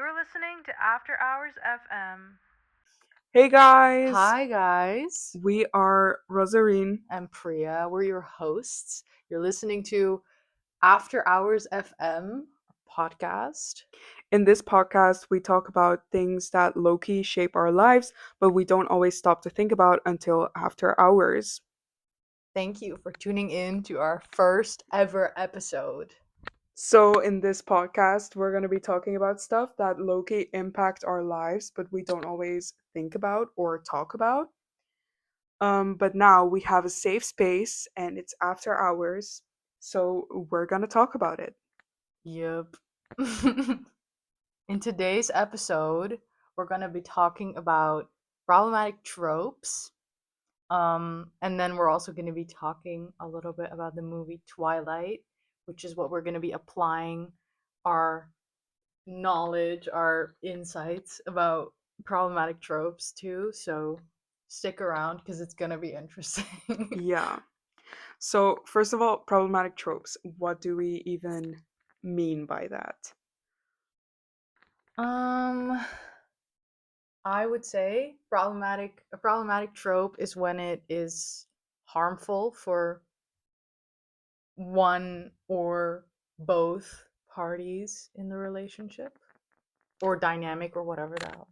You're listening to After Hours FM. Hey guys, Hi, guys. we are Rozerin. I'm Priya. We're your hosts. You're listening to After Hours FM podcast. In this podcast, we talk about things that low key shape our lives, but we don't always stop to think about until after hours. Thank you for tuning in to our first ever episode. So, in this podcast, we're going to be talking about stuff that low key impact our lives, but we don't always think about or talk about. But now we have a safe space and it's after hours, so we're going to talk about it. Yep. In today's episode, we're going to be talking about problematic tropes. And then we're also going to be talking a little bit about the movie Twilight, which is what we're going to be applying our knowledge, our insights about problematic tropes too. So stick around because it's gonna be interesting. Yeah. So, first of all, problematic tropes. What do we even mean by that? um, I would say a problematic trope is when it is harmful for one or both parties in the relationship or dynamic or whatever the hell.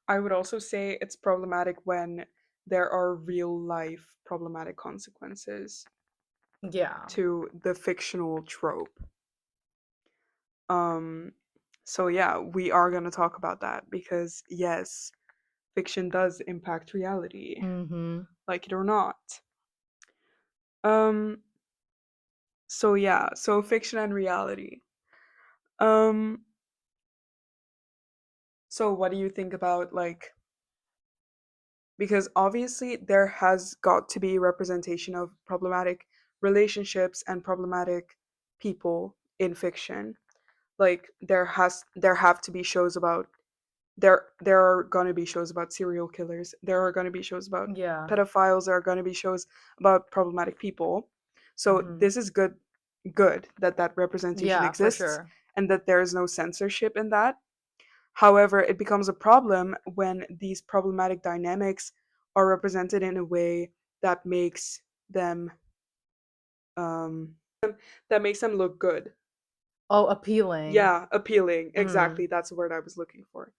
I would also say it's problematic when there are real life problematic consequences Yeah. to the fictional trope. Um, so yeah, we are going to talk about that because yes, fiction does impact reality, Mm-hmm. like it or not. Um, so yeah, so fiction and reality. Um, so what do you think about like because obviously there has got to be representation of problematic relationships and problematic people in fiction. Like there have to be shows about there are going to be shows about serial killers, there are going to be shows about Yeah. pedophiles, there are going to be shows about problematic people. So Mm-hmm. this is good that that representation Yeah, for exists sure. and that there is no censorship in that. However, it becomes a problem when these problematic dynamics are represented in a way that makes them um, that makes them look good. Oh, appealing. Yeah, appealing. Mm, Exactly, that's the word I was looking for.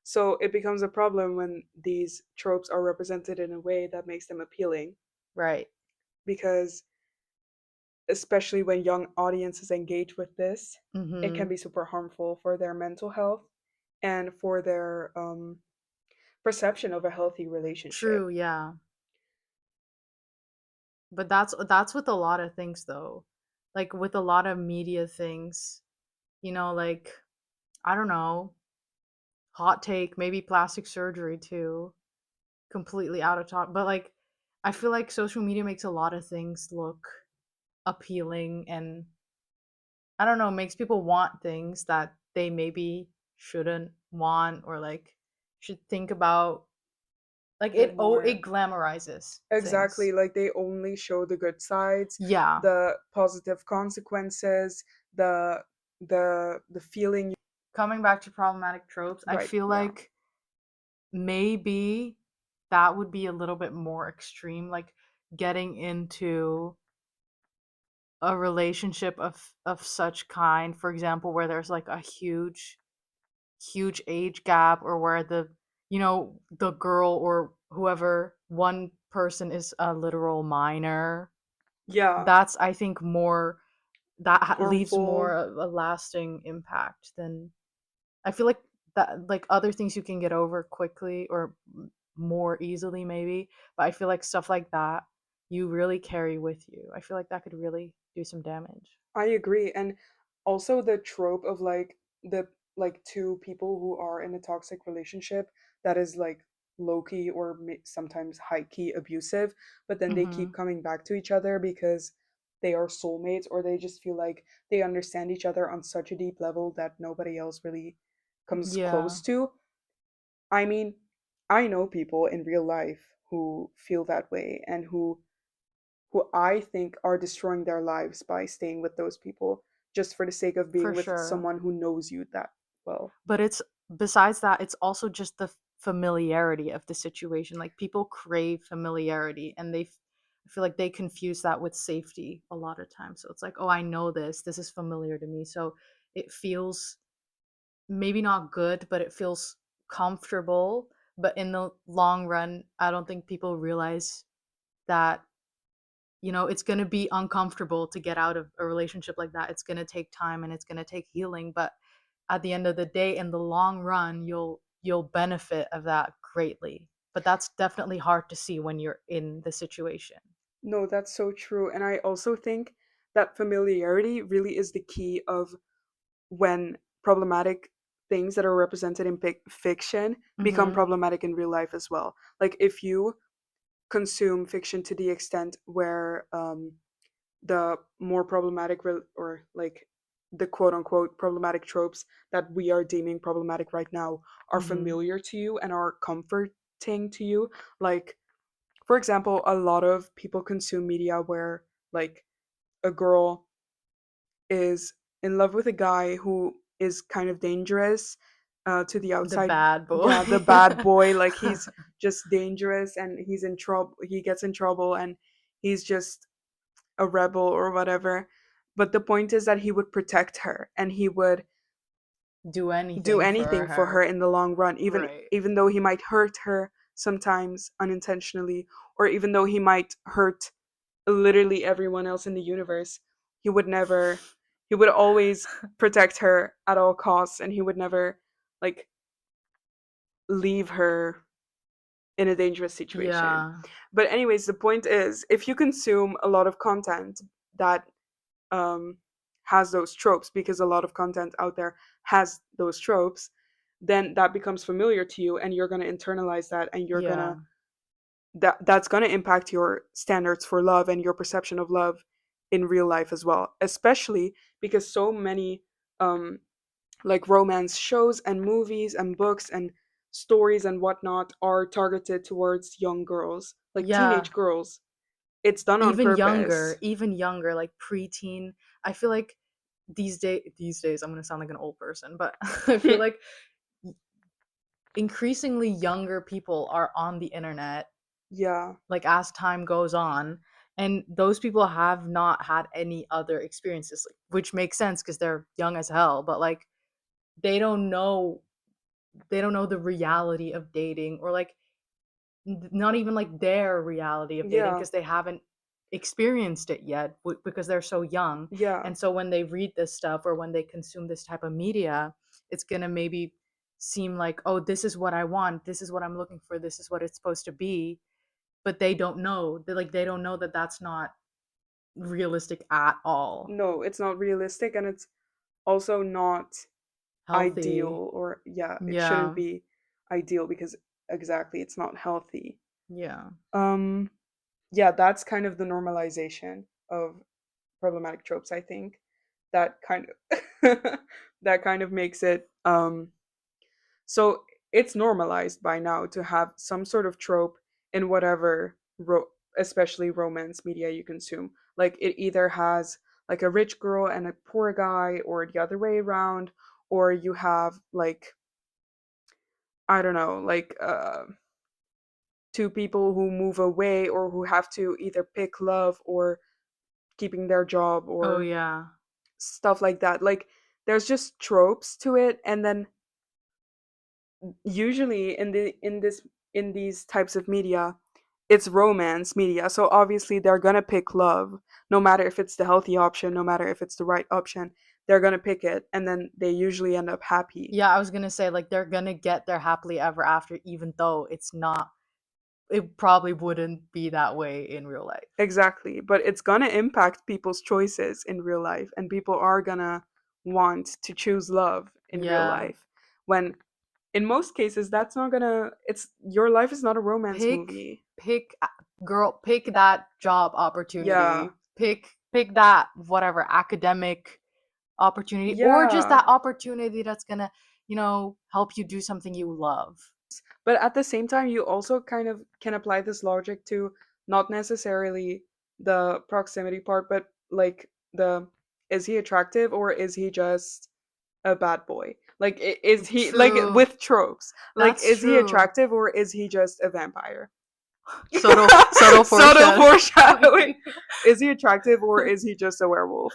So it becomes a problem when these tropes are represented in a way that makes them appealing, right. because especially when young audiences engage with this, it can Mm-hmm. be super harmful for their mental health and for their perception of a healthy relationship. True, yeah. But that's with a lot of things though. Like with a lot of media things, like I don't know, hot take, maybe plastic surgery too. Completely out of talk. But like I feel like social media makes a lot of things look appealing and I don't know, makes people want things that they maybe shouldn't want or like should think about. Like Bit it more. glamorizes Exactly, things. like they only show the good sides, Yeah. the positive consequences, the feeling. Coming back to problematic tropes, I Right, feel yeah. like maybe that would be a little bit more extreme, like getting into a relationship of such kind, for example, where there's like a huge age gap or where the girl or whoever one person is a literal minor. Yeah, That's I think more leaves more harmful. a lasting impact than I feel like that like other things you can get over quickly or more easily maybe, but I feel like stuff like that you really carry with you. I feel like that could really do some damage. I agree. And also the trope of the two people who are in a toxic relationship that is like low key or sometimes high key abusive, but then they keep Mhm. coming back to each other because they are soulmates or they just feel like they understand each other on such a deep level that nobody else really comes Yeah, close to. I mean, I know people in real life who feel that way and who I think are destroying their lives by staying with those people just for the sake of being for with sure. someone who knows you that. well. But it's besides that, it's also just the familiarity of the situation. Like people crave familiarity, and I feel like they confuse that with safety a lot of times. So it's like, oh, I know this. This is familiar to me. So it feels maybe not good, but it feels comfortable. But in the long run, I don't think people realize that, it's going to be uncomfortable to get out of a relationship like that. It's going to take time and it's going to take healing, but at the end of the day, in the long run, you'll benefit of that greatly. But that's definitely hard to see when you're in the situation. No, that's so true. And I also think that familiarity really is the key of when problematic things that are represented in fiction become Mhm. problematic in real life as well. Like if you consume fiction to the extent where the more problematic or like the quote unquote problematic tropes that we are deeming problematic right now are Mhm. familiar to you and are comforting to you, like for example, a lot of people consume media where like a girl is in love with a guy who is kind of dangerous to the The outside. bad Yeah, the boy. bad boy, like he's just dangerous and he's in trouble, he gets in trouble and he's just a rebel or whatever. But the point is that he would protect her and he would Do do anything for anything for her her. in the long run, Right. even though he might hurt her sometimes unintentionally, or even though he might hurt literally everyone else in the universe. He would never, he would always protect her at all costs, and he would never like leave her in a dangerous situation. Yeah. But anyways, the point is, if you consume a lot of content that um, has those tropes, because a lot of content out there has those tropes, then that becomes familiar to you, and you're going to internalize that, and you're going Yeah. to that's going to impact your standards for love and your perception of love in real life as well, especially because so many um like romance shows and movies and books and stories and whatnot are targeted towards young girls, like Yeah. teenage girls. It's done on Even younger, purpose. like preteen. I feel like these days I'm going to sound like an old person, but I feel like increasingly younger people are on the internet, Yeah, like as time goes on, and those people have not had any other experiences, like, which makes sense because they're young as hell, but like they don't know they don't know the reality of dating, or like not even like their reality of dating, yeah, because they haven't experienced it yet, because they're so young. yeah. And so when they read this stuff or when they consume this type of media, it's going to maybe seem like, oh, this is what I want, this is what I'm looking for, this is what it's supposed to be. But they don't know, they don't know that that's not realistic at all. No, it's not realistic, and it's also not Healthy. ideal, or yeah, it shouldn't Yeah. be ideal because exactly it's not healthy. Yeah. um yeah, that's kind of the normalization of problematic tropes, I think. That kind of that kind of makes it so it's normalized by now to have some sort of trope in whatever especially romance media you consume. Like it either has like a rich girl and a poor guy, or the other way around, or you have like, I don't know, like two people who move away or who have to either pick love or keeping their job Oh or yeah. stuff like that. Like there's just tropes to it, and then usually in these types of media, it's romance media. So obviously they're going to pick love, no matter if it's the healthy option, no matter if it's the right option. They're going to pick it, and then they usually end up happy. Yeah, I was gonna say, like, they're gonna get their happily ever after, even though it probably wouldn't be that way in real life. Exactly, but it's going to impact people's choices in real life, and people are going to want to choose love in real Yeah. life, when in most cases that's not gonna, it's your life is not a romance Pick movie. pick girl, pick that job Yeah, opportunity. Pick that whatever academic opportunity, or just yeah, that opportunity that's gonna, help you do something you love. but at the same time you also kind of can apply this logic to not necessarily the proximity part, but like the, is he attractive or is he just a bad boy? Like, is he like True. with tropes? Like, That's is he true. attractive or is he just a vampire? Subtle Subtle foreshadowing. foreshadowing. Is he attractive or is he just a werewolf?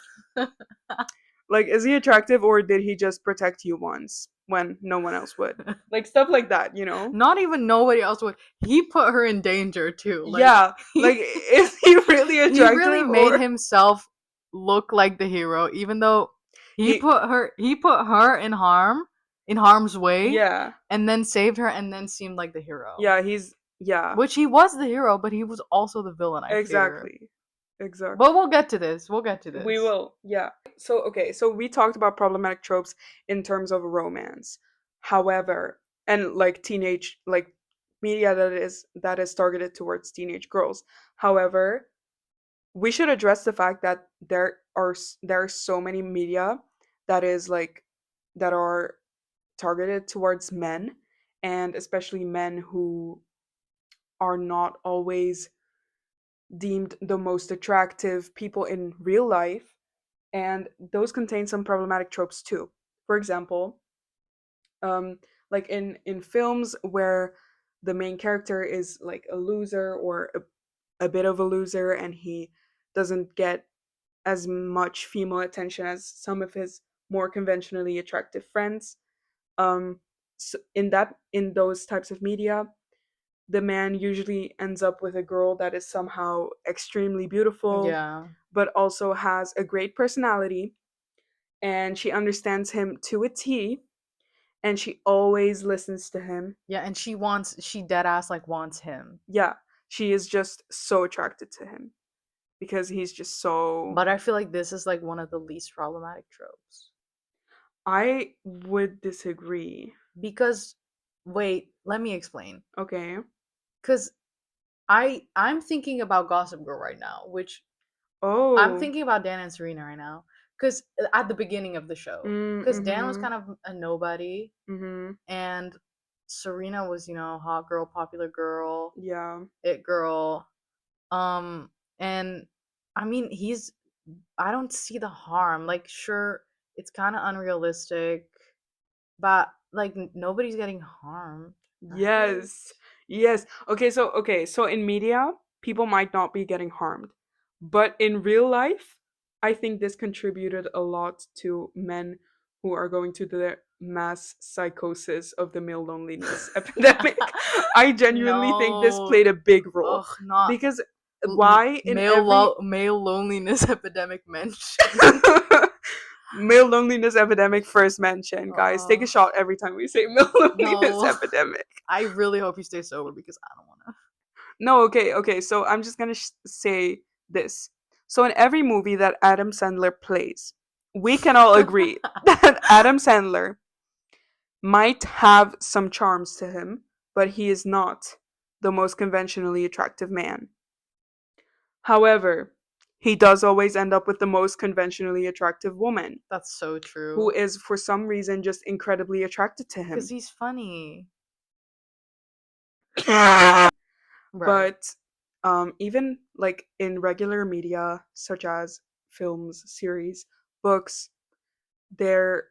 Like, is he attractive or did he just protect you once when no one else would? Like, stuff like that, you know? Not even nobody else would. He put her in danger too. Like Yeah. Like, is he really he really attractive made or himself look like the hero, even though he? he put her in harm's way, Yeah. and then saved her, and then seemed like the hero. Yeah, yeah. Which he was the hero, but he was also the villain, I fear. Exactly. Exactly. But we'll get to this. We'll get to We this. will. Yeah. So, okay, so we talked about problematic tropes in terms of romance. However, and like teenage like media that is targeted towards teenage girls. However, we should address the fact that there are so many media that is like that are targeted towards men, and especially men who are not always deemed the most attractive people in real life, and those contain some problematic tropes too. For example, like in films where the main character is like a loser or a bit of a loser, and he doesn't get as much female attention as some of his more conventionally attractive friends. So in those types of media, the man usually ends up with a girl that is somehow extremely beautiful, Yeah. but also has a great personality, and she understands him to a T, and she always listens to him. Yeah, and she dead ass like wants him. Yeah, she is just so attracted to him because he's just so. But I feel like this is like one of the least problematic tropes. I would disagree. Because wait, let me explain. Okay. Cuz I'm thinking about Gossip Girl right now, which I'm Oh. thinking about Dan and Serena right now cuz at the beginning of the show, cuz Dan was Mm-hmm. kind of a nobody Mm-hmm. and Serena was, hot girl, popular girl, Yeah. it girl. Um and I mean, I don't see the harm. Like sure, it's kind of unrealistic, but like nobody's getting harmed, right? Yes. Yes. Okay, so in media, people might not be getting harmed. But in real life, I think this contributed a lot to men who are going to the mass psychosis of the male loneliness epidemic. I genuinely think this No. played a big role Ugh, not because why in every male loneliness epidemic mention. male loneliness epidemic first mention, guys. Take a Ugh, shot every time we say male loneliness no. epidemic. I really hope you stay sober because I don't want to. No, okay. So I'm just gonna say this. So in every movie that Adam Sandler plays, we can all agree that Adam Sandler might have some charms to him, but he is not the most conventionally attractive man. However, he does always end up with the most conventionally attractive woman, That's so who true. is for some reason just incredibly attracted to Because him. he's funny. Right. But even like in regular media such as films, series, books, there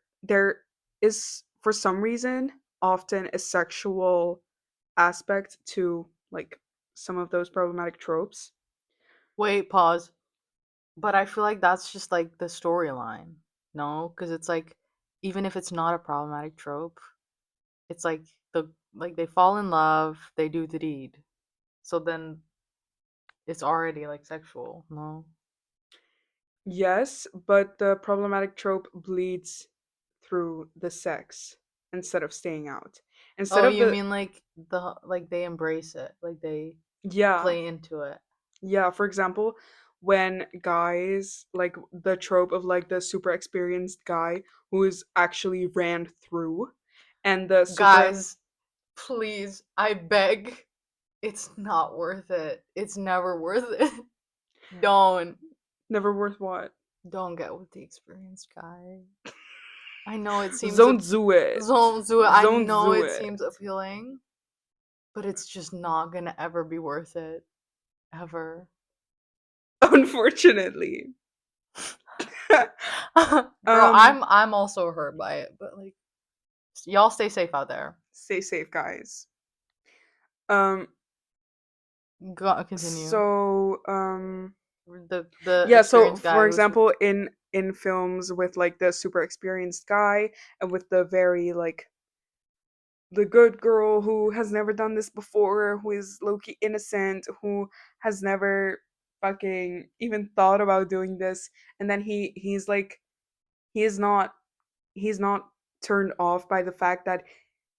is for some reason often a sexual aspect to like some of those problematic tropes. Wait, pause. But I feel like that's just like the storyline. No, because it's like even if it's not a problematic trope, it's like they fall in love, they do the deed. So then it's already like sexual. No. Yes, but the problematic trope bleeds through the sex instead of staying out. Instead Oh, of you the mean like they embrace it, like they yeah, play into it. yeah, for example, when guys like the trope of like the super experienced guy who is actually ran through, and the super Guys, please, I beg. It's not worth it. It's never worth it. Don't. never worth what? Don't get with the experienced guy. I know it seems Don't do it. I Don't know do it it. seems appealing, but it's just not gonna ever be worth it. Ever. Unfortunately. Girl, um I'm also hurt by it, but like Y'all stay safe out there. Stay safe, guys. Um. Continue. So The yeah. So experienced guy for was example, in films with like the super experienced guy and with the very like the good girl who has never done this before, who is low-key innocent, who has never fucking even thought about doing this, and then he's like he is not he's not turned off by the fact that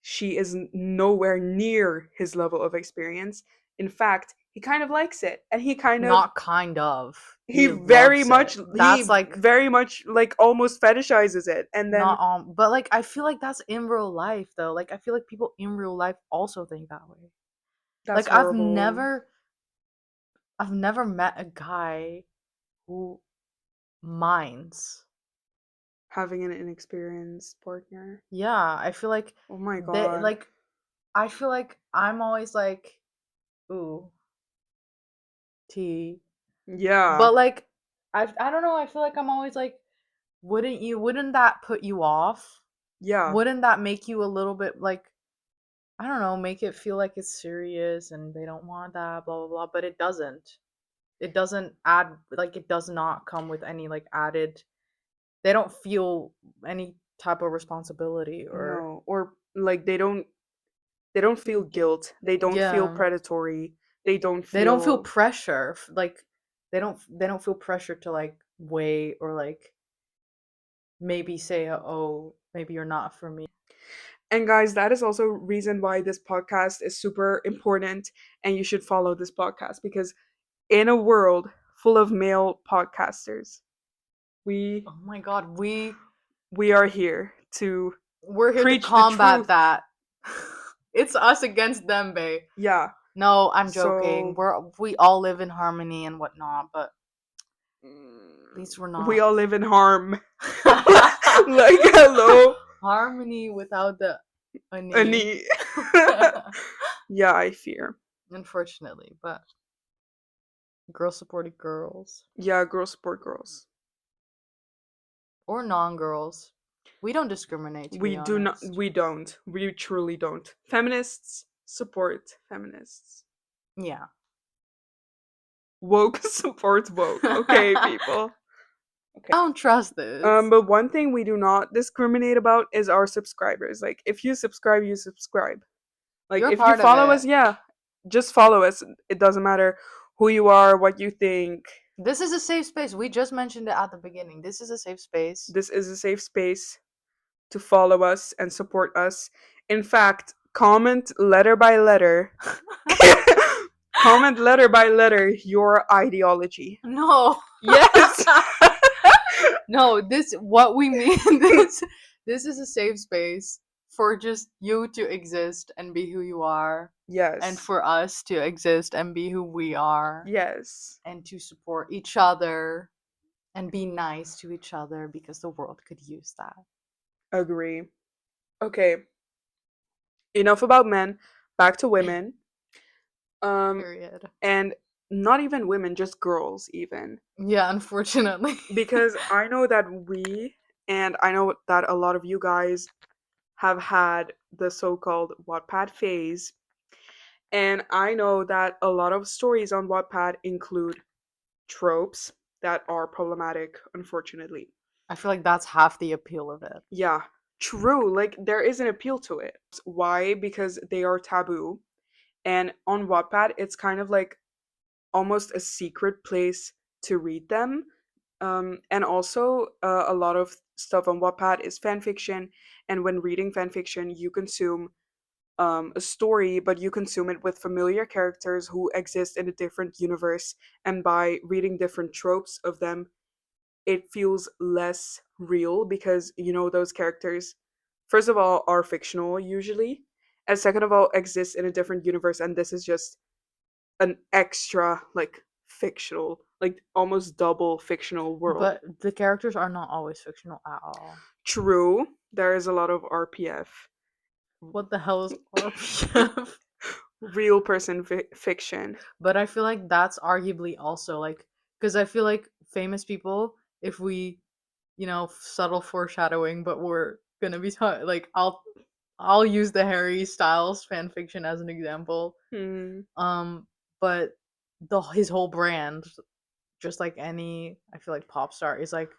she is nowhere near his level of experience. In fact, he kind of likes it, and not kind of. he He very loves it. much That's like like almost fetishizes it, and then not but like I feel like that's in real life though. Like I feel like people in real life also think that way. that's Like I've horrible. never I've never met a guy who minds. Having an inexperienced partner. Yeah, I feel like Oh my they god. like I feel like I'm always like, ooh, tea. Yeah. But like I don't know, I feel like I'm always like, wouldn't that put you off? Yeah. Wouldn't that make you a little bit like, I don't know, make it feel like it's serious and they don't want that, blah blah blah, but it doesn't. It doesn't add like it does not come with any like added, they don't feel any type of responsibility or No. Or like they don't feel guilt. They don't feel yeah. predatory. They don't They don't feel feel pressure. Like they don't feel pressure to like wait or like maybe say, oh, maybe you're not for me. and guys, that is also reason why this podcast is super important and you should follow this podcast because in a world full of male podcasters, we Oh my god, we are here to we're here to preach the combat truth. that. It's us against them, babe. Yeah. No, I'm joking. So We all live in harmony and whatnot, but at least we're we not. all live in harm. Like hello, Harmony without the any. Ani. Yeah, I fear. Unfortunately, but girls supporting girls Yeah, girls support girls. or non-girls. We don't discriminate, to be We do not. honest. We don't. We truly don't. Feminists support feminists. Yeah. Woke supports woke. Okay, I people. don't trust this. But one thing we do not discriminate about is our subscribers. Like, if you subscribe, you subscribe. Like, You're if you part of follow us, it. yeah, just follow us. It doesn't matter who you are, what you think. This is a safe space. We just mentioned it at the beginning. This is a safe space. This is a safe space to follow us and support us. In fact, comment letter by letter. Comment letter by letter your ideology. No. Yes. No, this what we mean this is a safe space for just you to exist and be who you are and Yes. for us to exist and be who we are Yes. and to support each other and be nice to each other because the world could use that. Agree. Okay. Enough about men. Back to women. Um, Period. and not even women, just girls, even. Yeah, unfortunately. Because I know that I know that a lot of you guys have had the so called Wattpad phase. And I know that a lot of stories on Wattpad include tropes that are problematic, unfortunately. I feel like that's half the appeal of it. Yeah, true. Like, there is an appeal to it. Why? Because they are taboo. And on Wattpad, it's kind of like almost a secret place to read them. And also, a lot of stuff on Wattpad is fan fiction. And when reading fan fiction, you consume a story, but you consume it with familiar characters who exist in a different universe. And by reading different tropes of them, it feels less real because, those characters, first of all, are fictional usually. And second of all, exist in a different universe. And this is just an extra, like, fictional, like almost double fictional world. But the characters are not always fictional at all. True, there is a lot of RPF. What the hell is RPF? Real person fiction. But I feel like that's arguably also like, because I feel like famous people, if we, subtle foreshadowing, but we're gonna be like I'll use the Harry Styles fan fiction as an example. Hmm. Um, but his whole brand, just like any, I feel like pop star, is like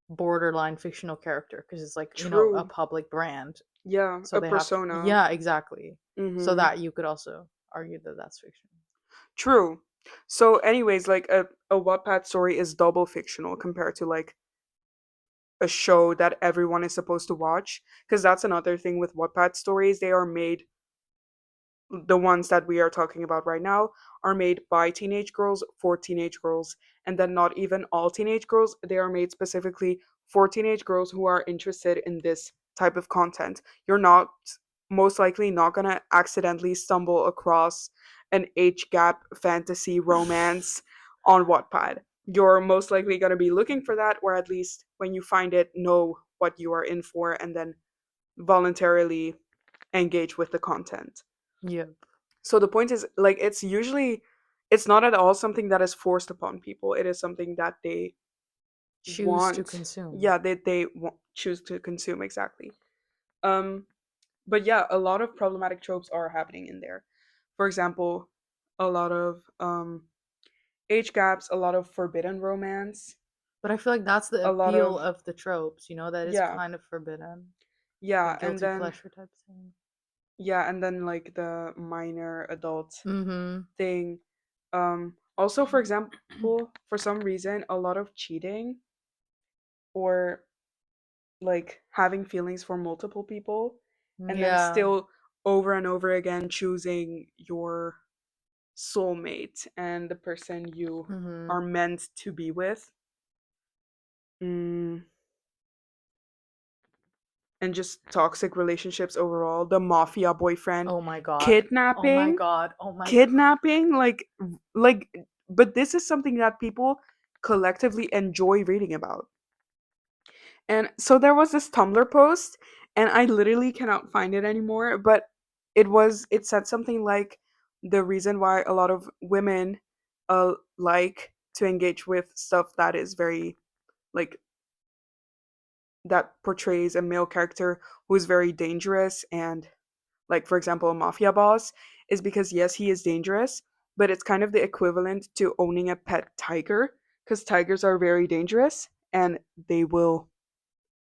borderline fictional character because it's like a True. public brand, Yeah, so a they have to, persona. yeah, exactly. So Hmm. that you could also argue that that's fiction. True. So, anyways, like a Wattpad story is double fictional compared to like a show that everyone is supposed to watch. Because that's another thing with Wattpad stories. They are made, the ones that we are talking about right now, are made by teenage girls for teenage girls. And then not even all teenage girls, they are made specifically for teenage girls who are interested in this type of content. You're not most likely not going to accidentally stumble across an age gap fantasy romance on Wattpad. You're most likely going to be looking for that, or at least when you find it, know what you are in for and then voluntarily engage with the content. Yep. So the point is, like, it's not at all something that is forced upon people. It is something that they Choose to want. consume. Yeah, choose to consume, exactly. um but yeah, a lot of problematic tropes are happening in there. For example, a lot of age gaps, a lot of forbidden romance, But I feel like that's the a lot appeal of, of the tropes, that is yeah, kind of forbidden. The yeah, guilty pleasure type thing. and then like the minor adult Mm-hmm. thing. Also, for example, for some reason, a lot of cheating or like having feelings for multiple people and then Yeah. still over and over again choosing your soulmate and the person you Mm-hmm. are meant to be with. Mm, and just toxic relationships overall. The mafia boyfriend, Oh my god. Oh my kidnapping, god. Oh my god. kidnapping, like, but this is something that people collectively enjoy reading about. And so there was this Tumblr post, and I literally cannot find it anymore, but it said something like the reason why a lot of women like to engage with stuff that is very like that portrays a male character who is very dangerous and, like, for example, a mafia boss, is because yes, he is dangerous, but it's kind of the equivalent to owning a pet tiger, because tigers are very dangerous and they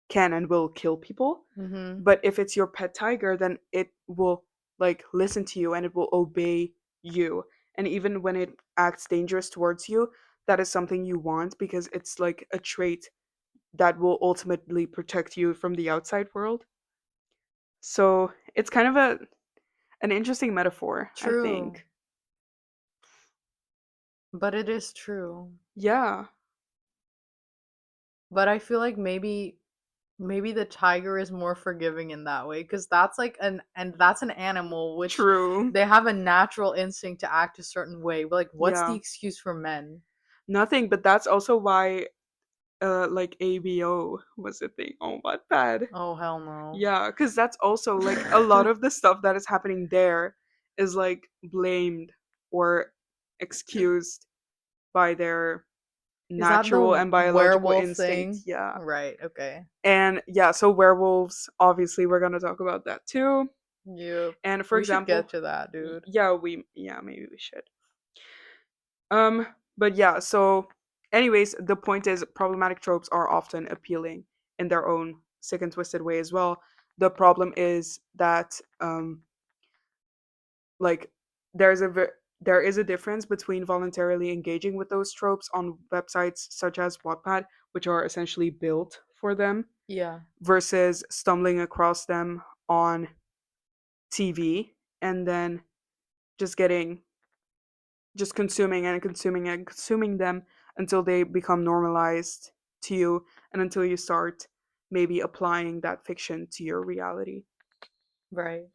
can and will kill people. Mm-hmm. But if it's your pet tiger, then it will like listen to you and it will obey you. And even when it acts dangerous towards you, that is something you want because it's like a trait that will ultimately protect you from the outside world. So it's kind of an interesting metaphor, I True. think. But it is true. Yeah, But I feel like maybe the tiger is more forgiving in that way because that's like that's an animal which true. they have a natural instinct to act a certain way. But like what's the Yeah. excuse for men? Nothing, but that's also why like ABO was a thing on Wattpad. Oh hell no. Yeah, because that's also like a lot of the stuff that is happening there is like blamed or excused by their Is that natural the and biological werewolf instinct. thing? Yeah. Right, okay. And yeah, so werewolves, obviously, we're going to talk about that too. Yep. And for We should get example, to that, dude. yeah, maybe we should. Um, but yeah, so anyways, the point is problematic tropes are often appealing in their own sick and twisted way as well. The problem is that like there is a difference between voluntarily engaging with those tropes on websites such as Wattpad, which are essentially built for them, Yeah. versus stumbling across them on TV and then just getting just consuming and consuming and consuming them until they become normalized to you and until you start maybe applying that fiction to your reality. Right.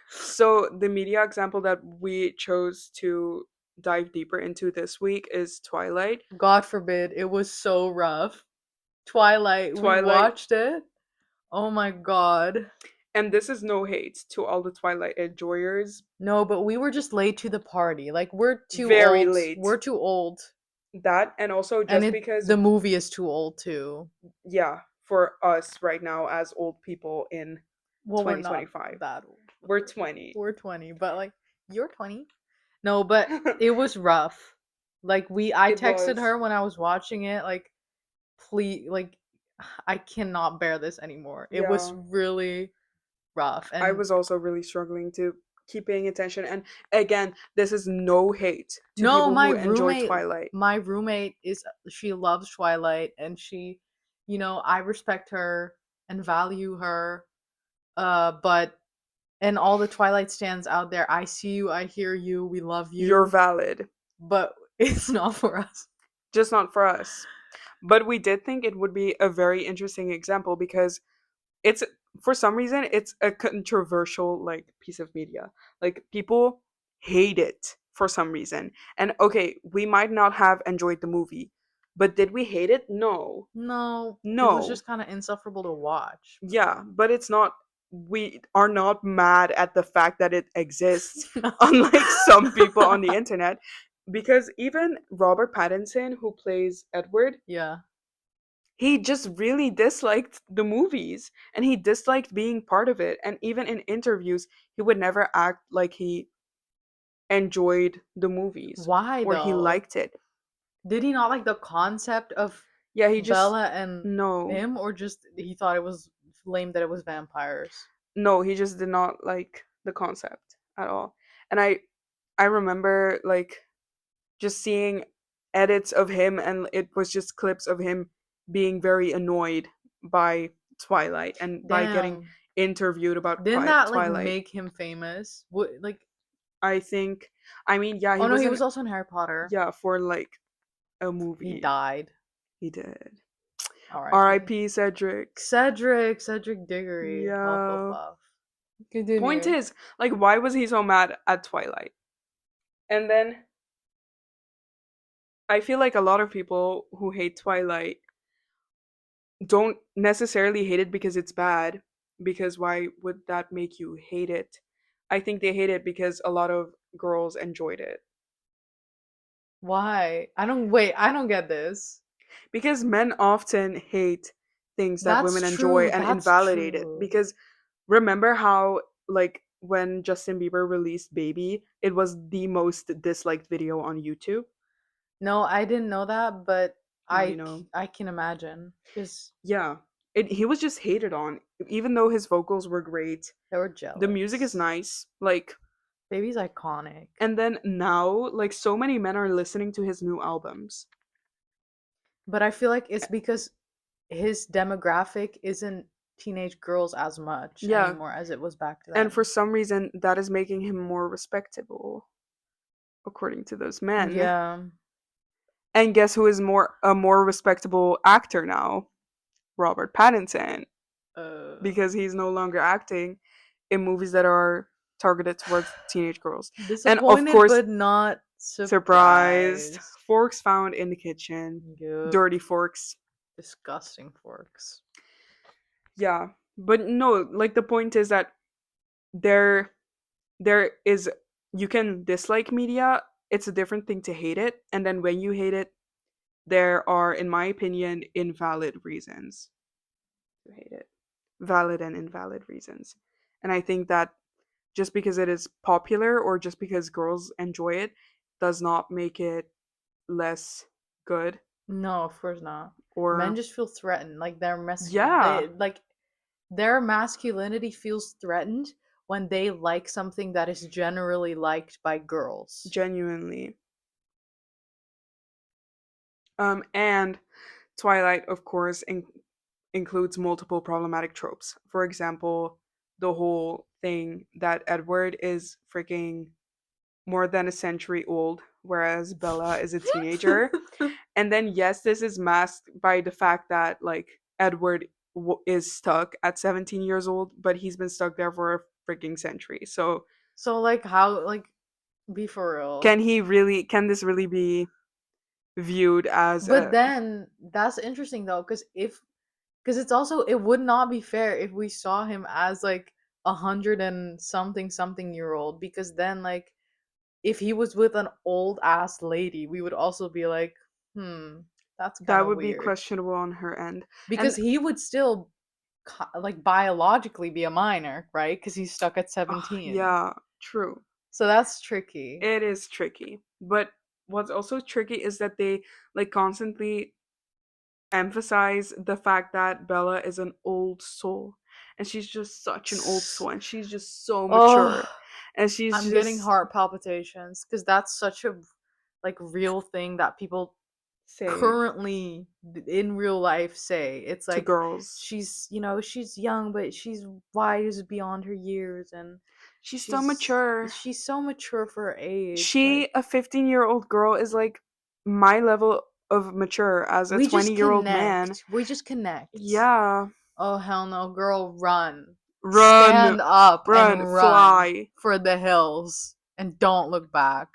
So, the media example that we chose to dive deeper into this week is Twilight. God forbid, it was so rough. Twilight, we Twilight, watched it. Oh my god. and this is no hate to all the Twilight enjoyers, No, but we were just late to the party. Like we're too very old. late. We're too old. That, and also And just because, the movie is too old too. yeah, for us right now as old people in Well, we're not 2025. that old. But We're 20. we're 20, but like you're 20. No, but it was rough. Like I It texted was. her when I was watching it like please like I cannot bear this anymore. It was Yeah. really rough. I And was also really struggling to keep paying attention. And again, this is no hate to no, people who enjoy Twilight. my roommate is she loves Twilight and she, I respect her and value her. But and all the Twilight stands out there, I see you, I hear you, we love You're you, valid, but it's not for us. just not for us. But we did think it would be a very interesting example because it's for some reason it's a controversial like piece of media. Like people hate it for some reason. And okay, we might not have enjoyed the movie, but did we hate it? No. No, it was No. just kind of insufferable to watch. Yeah, but it's not, we are not mad at the fact that it exists, No. unlike some people on the internet. Because even Robert Pattinson, who plays Edward, Yeah. he just really disliked the movies and he disliked being part of it. And even in interviews, he would never act like he enjoyed the movies Why or he though? liked it. Did he not like the concept of Yeah, he just, Bella and no, him, or just he thought it was lame that it was vampires? no, he just did not like the concept at all. And I remember like just seeing edits of him and it was just clips of him being very annoyed by Twilight and by getting Damn. interviewed about Didn't that like Twilight. make him famous? What like I think, I mean, yeah, he oh no, was he in, was also in Harry Potter. yeah, for like a He movie. died. He did. R.I.P. R.I.P. Cedric. Cedric Diggory, Yeah. Hufflepuff. Point Continue. is, like, why was he so mad at Twilight? And then I feel like a lot of people who hate Twilight don't necessarily hate it because it's bad, because why would that make you hate it? I think they hate it because a lot of girls enjoyed it. Why? I don't get this. Because men often hate things that That's women enjoy true. and That's invalidate it. true. Because remember how, like, when Justin Bieber released Baby, it was the most disliked video on YouTube? No, I didn't know that, but Now you know. I can imagine because Yeah. He was just hated on, even though his vocals were great. they were The music is jealous. nice. Like, Baby's iconic. and then now, like, so many men are listening to his new albums. But I feel like it's because his demographic isn't teenage girls as much Yeah. anymore as it was back And for then. some reason, that is making him more respectable, according to those men. Yeah. And guess who is more respectable actor now? Robert Pattinson, Uh, because he's no longer acting in movies that are targeted towards teenage girls. And of disappointed course, but not surprised, surprised. forks found in the kitchen, Yup. dirty forks. Disgusting forks. Yeah, but no, like the point is that there there is, you can dislike media. It's a different thing to hate it, and then when you hate it, there are, in my opinion, invalid reasons to hate it. Valid and invalid reasons. And I think that just because it is popular or just because girls enjoy it does not make it less good. No, of course not. Men Or, just feel threatened. Like yeah, their masculinity feels threatened when they like something that is generally liked by girls. genuinely. And Twilight, of course, includes multiple problematic tropes. For example, the whole thing that Edward is freaking more than a century old, whereas Bella is a teenager. And then, yes, this is masked by the fact that, like, Edward is stuck at 17 years old, but he's been stuck there for a freaking century. So, So like how like be for real. can this really be viewed as But a then that's interesting though, because it's also it would not be fair if we saw him as like 100 and something year old, because then like if he was with an old ass lady, we would also be like, hmm. That's kind That of would be weird. questionable on her end. Because And he would still like biologically be a minor, right? Because he's stuck at 17. yeah, true. So that's tricky. It is tricky. But what's also tricky is that they like constantly emphasize the fact that Bella is an old soul. And she's just such an old soul and she's just so Oh, mature. And she's I'm getting just heart palpitations because that's such a like real thing that people say currently in real life say. It's to like girls. she's, she's young, but she's wise beyond her years, and She's so she's mature. she's so mature for her age. Like She, a 15-year-old girl, is like my level of mature as a we just 20-year-old man. connect. We just connect. Yeah. Oh hell no, girl, run. Run, Stand up run, and run fly. for the hills and don't look back.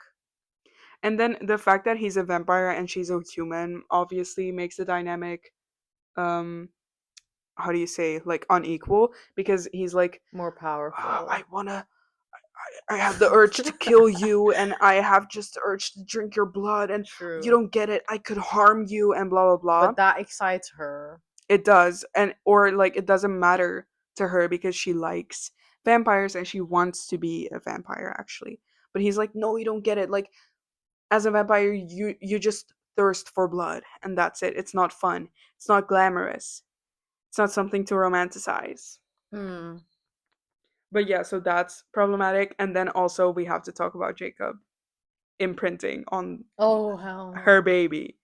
And then the fact that he's a vampire and she's a human obviously makes the dynamic um how do you say, like, unequal, because he's like, More "Ah, I powerful. wanna I have the urge to kill you and I have just the urge to drink your blood and you True. don't get it, I could harm you," and blah blah blah. But that excites her. It does. And or like it doesn't matter to her because she likes vampires and she wants to be a vampire actually. But he's like, "No, you don't get it. Like as a vampire, you just thirst for blood and that's it. It's not fun. It's not glamorous. It's not something to romanticize." Hmm. But yeah, so that's problematic. And then also we have to talk about Jacob imprinting on Oh hell her no. baby.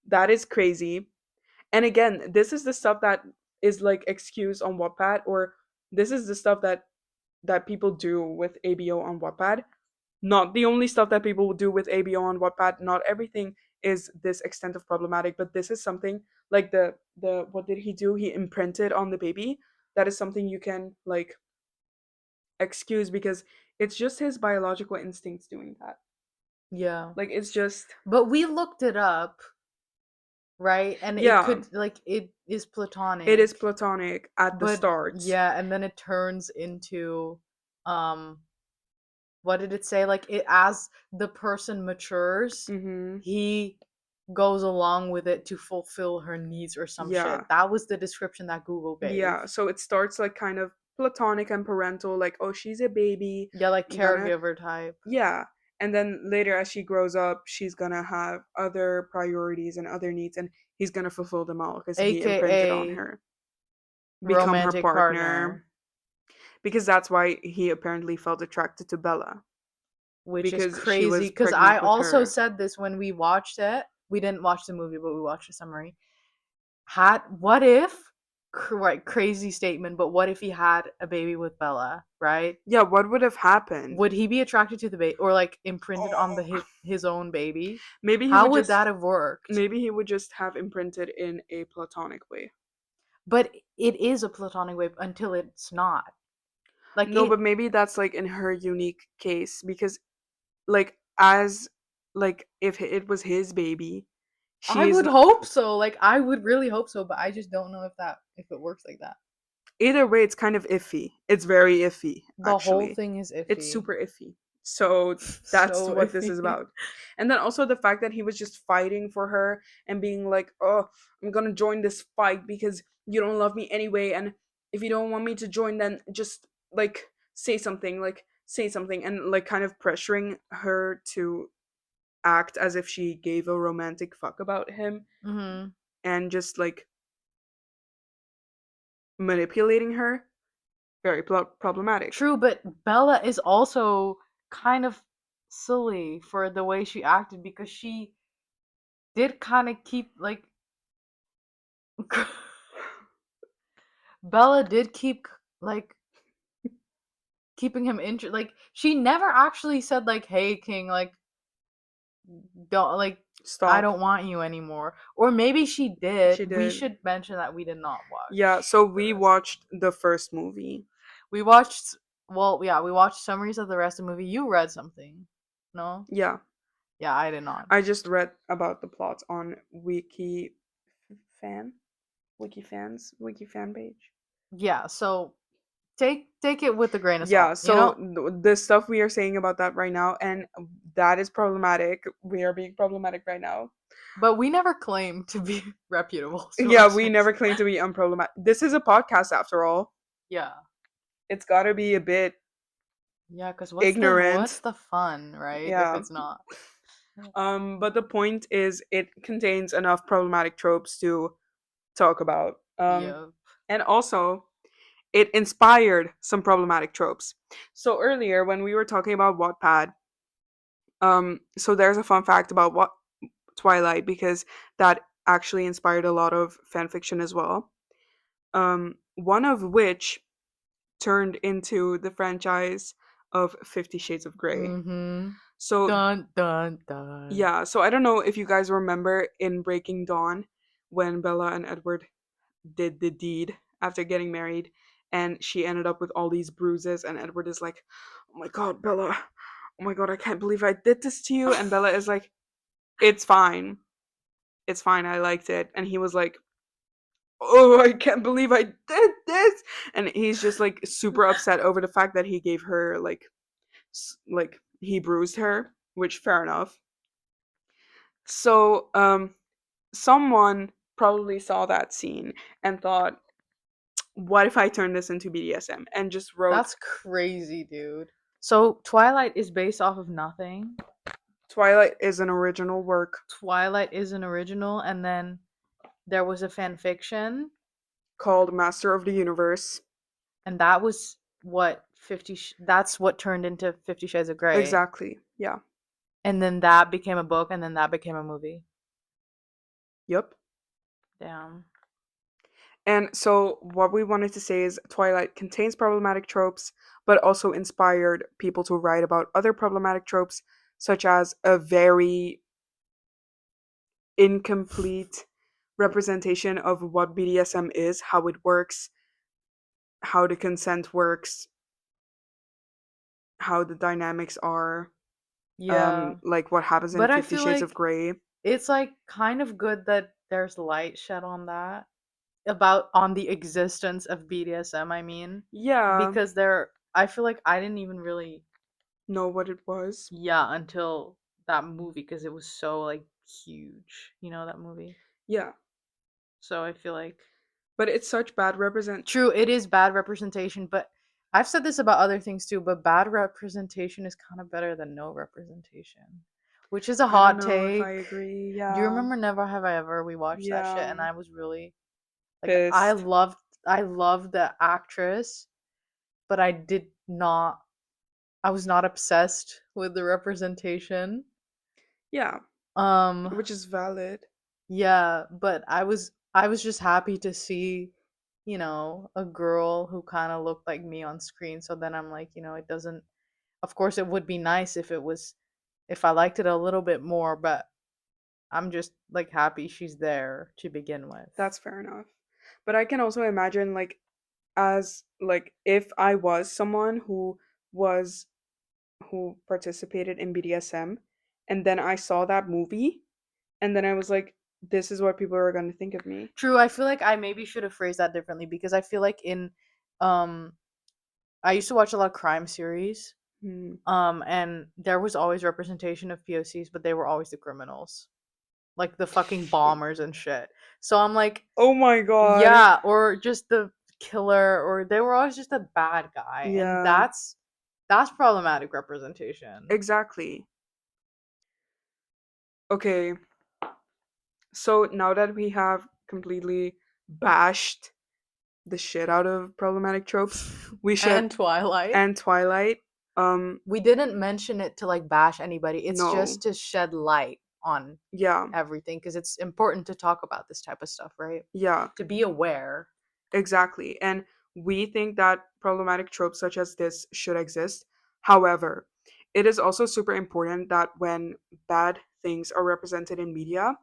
That is crazy. And again, this is the stuff that is like excused on Wattpad, or this is the stuff that people do with ABO on Wattpad. Not the only stuff that people do with ABO on Wattpad. Not everything is this extent of problematic, but this is something like the what did he do? He imprinted on the baby. That is something you can like excuse because it's just his biological instincts doing that. Yeah. Like it's just But we looked it up, right? And it yeah, could like it is it platonic. is platonic at the But start. yeah, and then it turns into um what did it say? Like it as the person matures, Mhm. he goes along with it to fulfill her needs or some Yeah. shit. That was the description that Google gave. Yeah, so it starts like kind of platonic and parental, like, oh, she's a baby. Yeah, like I'm gonna, caregiver type. yeah. And then later, as she grows up, she's gonna have other priorities and other needs, and he's gonna fulfill them all because he imprinted on AKA her. Become her romantic partner. partner, Because that's why he apparently felt attracted to Bella. which is Because she crazy was cuz I pregnant with also her. said this when we watched it. We didn't watch the movie, but we watched the summary. Had what if right, crazy statement, but what if he had a baby with Bella, right? Yeah, what would have happened? Would he be attracted to the baby or like imprinted on the Oh, his own baby? maybe he How would would just that have worked? maybe he would just have imprinted in a platonic way. But it is a platonic wave until it's not. Like No, it but maybe that's like in her unique case because like as like if it was his baby, I she's would hope so. Like I would really hope so, but I just don't know if it works like that. either way it's kind of iffy. It's very iffy The whole actually. thing is It's iffy. super iffy. So that's So what this is iffy. about. And then also the fact that he was just fighting for her and being like, "Oh, I'm going to join this fight because you don't love me anyway and if you don't want me to join then just like say something and like kind of pressuring her to act as if she gave a romantic fuck about him Mhm. and just like manipulating her, very problematic. True, but Bella is also kind of silly for the way she acted because she did kind of keep like Bella did keep like keeping him interested. Like she never actually said like, "Hey, King, like don't like I Stop. don't want you anymore." Or maybe she did. She We did. should mention that we did not Yeah, so watch the we rest of it. watched the first movie. We watched well, yeah, we watched summaries of the rest of the movie. You read something. No? Yeah, Yeah, I did not. I just read about the plot on fan wiki fan page. Yeah, so take it with a grain of Yeah, salt, you so know? the stuff we are saying about that right now, and that is problematic. We are being problematic right now. But we never claim to be reputable Yeah, we sources. never claim to be unproblematic. This is a podcast after all. Yeah. It's got to be a bit Yeah, because what's ignorant. the fun, right? If Yeah. it's not. But the point is, it contains enough problematic tropes to talk about. Yeah. And also, it inspired some problematic tropes. So earlier, when we were talking about Wattpad, so there's a fun fact about what Twilight because that actually inspired a lot of fan fiction as well. One of which turned into the franchise of 50 Shades of Grey. Mm-hmm. So Dun dun dun. yeah, so I don't know if you guys remember in Breaking Dawn when Bella and Edward did the deed after getting married and she ended up with all these bruises and Edward is like, "Oh my god, Bella. Oh my god, I can't believe I did this to you." And Bella is like, "It's fine. It's fine. I liked it." And he was like, "Oh, I can't believe I did this." And he's just like super upset over the fact that he gave her like he bruised her, which fair enough. So, someone probably saw that scene and thought, what if I turn this into BDSM? And just wrote That's crazy, dude. So Twilight is based off of nothing. Twilight is an original work Twilight is an original, and then there was a fan fiction, called Master of the Universe. and that was what that's what turned into 50 Shades of Grey. Exactly. Yeah. And then that became a book, and then that became a movie. Yep. Damn. And so, what we wanted to say is Twilight contains problematic tropes, but also inspired people to write about other problematic tropes, such as a very incomplete representation of what BDSM is, how it works, how the consent works, how the dynamics are, Yeah. like what happens in But I 50 feel Shades of like Grey. it's like kind of good that there's light shed on that about on the existence of BDSM, I mean, Yeah, because there I feel like I didn't even really know what it was. yeah until that movie because it was so like huge, that movie. Yeah, So I feel like but it's such bad represent. true it is bad representation, but I've said this about other things too, but bad representation is kind of better than no representation, which is a I don't hot know if I take. agree. Do you Yeah, remember Never Have I Ever? We watched that shit yeah, and I was really like pissed. I loved the actress, but I was not obsessed with the representation. Yeah, Um which is valid. yeah, but I was just happy to see, a girl who kind of looked like me on screen. So then I'm like, it doesn't of course it would be nice if I liked it a little bit more, but I'm just like happy she's there to begin with. That's fair enough. But I can also imagine as if I was someone was who participated in BDSM and then I saw that movie and then I was like, this is what people are going to think of me. True, I feel like I maybe should have phrased that differently because I feel like in um I used to watch a lot of crime series. Hmm. And there was always representation of POCs, but they were always the criminals. Like the fucking bombers and shit. So I'm like, Oh my god. yeah, or just the killer, or they were always just a bad guy. And Yeah, that's problematic representation. exactly. Okay, so now that we have completely bashed the shit out of problematic tropes, we should And Twilight. end Twilight. We didn't mention it to like bash anybody. It's No. just to shed light on Yeah, everything because it's important to talk about this type of stuff, right? yeah, To be aware. exactly. And we think that problematic tropes such as this should exist. However, it is also super important that when bad things are represented in media,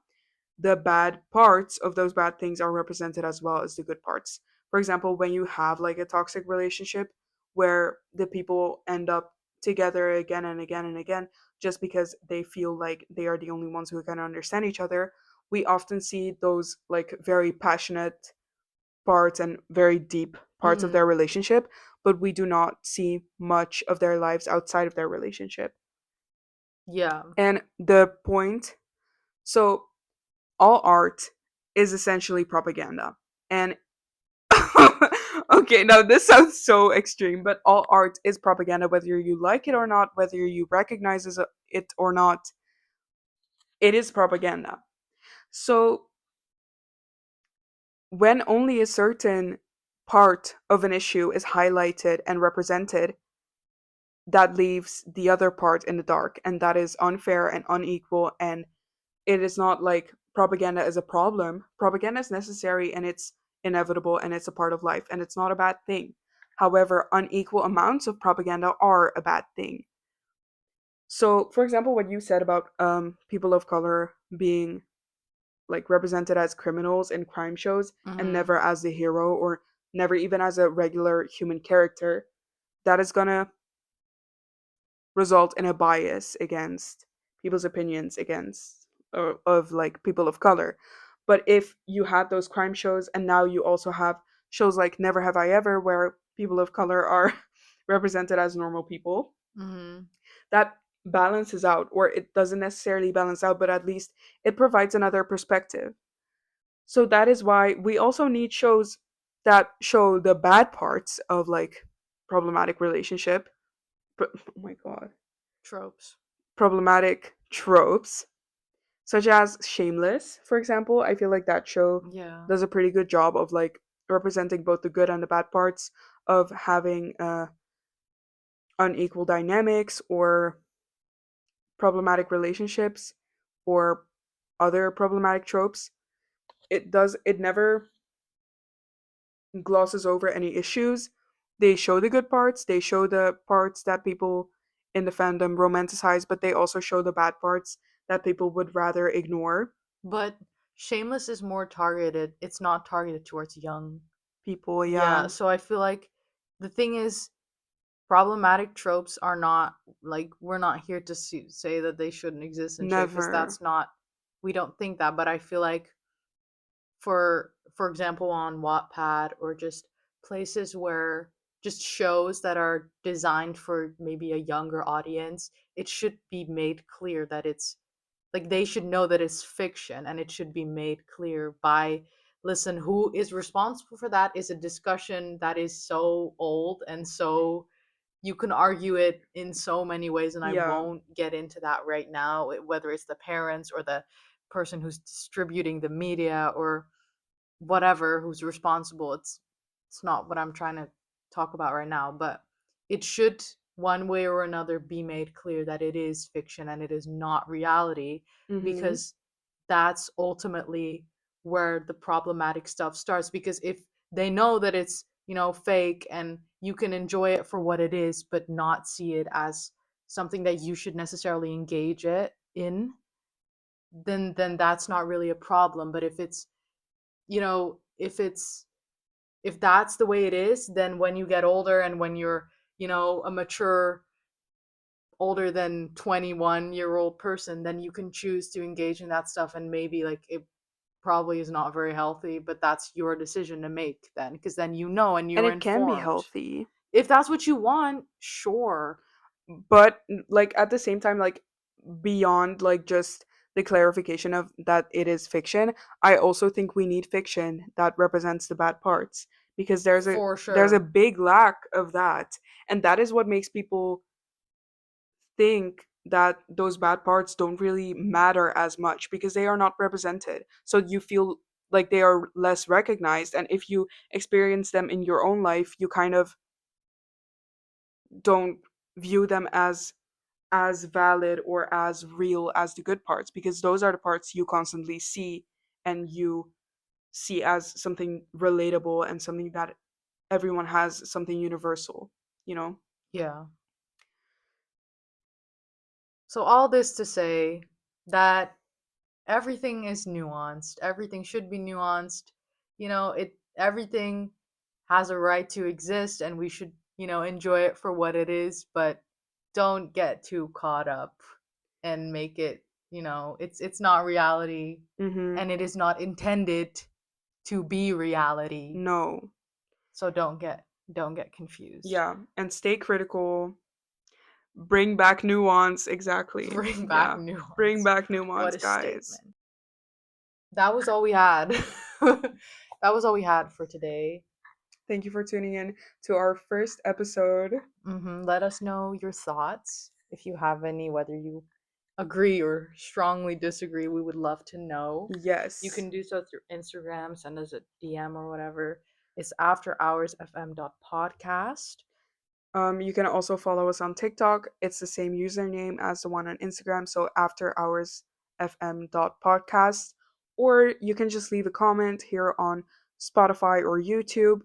the bad parts of those bad things are represented as well as the good parts. For example, when you have like a toxic relationship where the people end up together again and again and again just because they feel like they are the only ones who can understand each other, we often see those like very passionate parts and very deep parts of their Mm, relationship, but we do not see much of their lives outside of their relationship. yeah. And the point, so all art is essentially propaganda. And okay, now this sounds so extreme, but all art is propaganda, whether you like it or not, whether you recognize it or not, it is propaganda. So when only a certain part of an issue is highlighted and represented, that leaves the other part in the dark, and that is unfair and unequal. And it is not like propaganda is a problem. Propaganda is necessary and it's inevitable and it's a part of life and it's not a bad thing. However, unequal amounts of propaganda are a bad thing. So, for example, what you said about people of color being like represented as criminals in crime shows and Mm-hmm. never as the hero or never even as a regular human character, that is gonna result in a bias against people's opinions against of like people of color. But if you had those crime shows and now you also have shows like Never Have I Ever where people of color are represented as normal people, Mm-hmm. that balances out, or it doesn't necessarily balance out, but at least it provides another perspective. So that is why we also need shows that show the bad parts of like problematic relationship. Oh my god, Tropes. problematic tropes, such as Shameless, for example. I feel like that show Yeah. does a pretty good job of like representing both the good and the bad parts of having unequal dynamics or problematic relationships or other problematic tropes. It never glosses over any issues. They show the good parts, they show the parts that people in the fandom romanticize, but they also show the bad parts that people would rather ignore. But Shameless is more targeted. It's not targeted towards young. People, Yeah, yeah, so I feel like the thing is problematic tropes are not like we're not here to say that they shouldn't exist and shit because never. that's not we don't think that, but I feel like for example on Wattpad or just places where just shows that are designed for maybe a younger audience, it should be made clear that it's like they should know that it's fiction and it should be made clear by listen who is responsible for that is a discussion that is so old and so you can argue it in so many ways and I Yeah. won't get into that right now whether it's the parents or the person who's distributing the media or whatever who's responsible. It's not what I'm trying to talk about right now, but it should one way or another be made clear that it is fiction and it is not reality Mm-hmm. because that's ultimately where the problematic stuff starts because if they know that it's, fake and you can enjoy it for what it is but not see it as something that you should necessarily engage it in, then that's not really a problem. But if it's if that's the way it is, then when you get older and when you're, a mature, older than 21-year-old person, then you can choose to engage in that stuff and maybe like it probably is not very healthy, but that's your decision to make then because then you know and And you're it can be informed. healthy. If that's what you want, sure. But like at the same time, like beyond like just the clarification of that it is fiction, I also think we need fiction that represents the bad parts because For there's a sure. big lack of that. And that is what makes people think that those bad parts don't really matter as much because they are not represented. So you feel like they are less recognized, and if you experience them in your own life, you kind of don't view them as valid or as real as the good parts because those are the parts you constantly see and you see as something relatable and something that everyone has, something universal, you know. Yeah. So all this to say that everything is nuanced. Everything should be nuanced. Everything has a right to exist and we should, enjoy it for what it is, but don't get too caught up and make it, it's not reality Mhm. and it is not intended to be reality. No. So don't get confused. Yeah, and stay critical. Bring back nuance, exactly. Bring back Yeah. Bring nuance. back What nuance, a guys. statement. That was all we had. That was all we had for today. Thank you for tuning in to our first episode. Let us know your thoughts if you have any, whether you agree or strongly disagree. We would love to know. You Yes. can do so through Instagram, send us a DM or whatever. It's afterhoursfm.podcast. You can also follow us on TikTok. It's the same username as the one on Instagram, so afterhoursfm.podcast. Or you can just leave a comment here on Spotify or YouTube.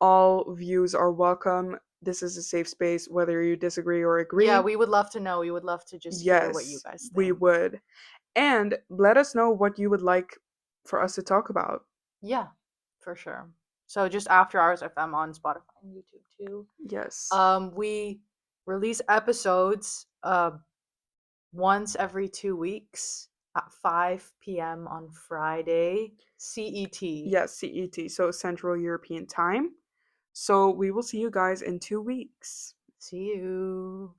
All views are welcome. This is a safe space, whether you disagree or Yeah, agree. we would love to know. We would love to just hear what you Yes, guys we think. would. And let us know what you would like for us to talk about. Yeah, for sure. So just After Hours FM on Spotify and YouTube too. Yes. We release episodes once every 2 weeks at 5 p.m. on Friday CET. Yes, CET, so Central European Time. So we will see you guys in 2 weeks. See you.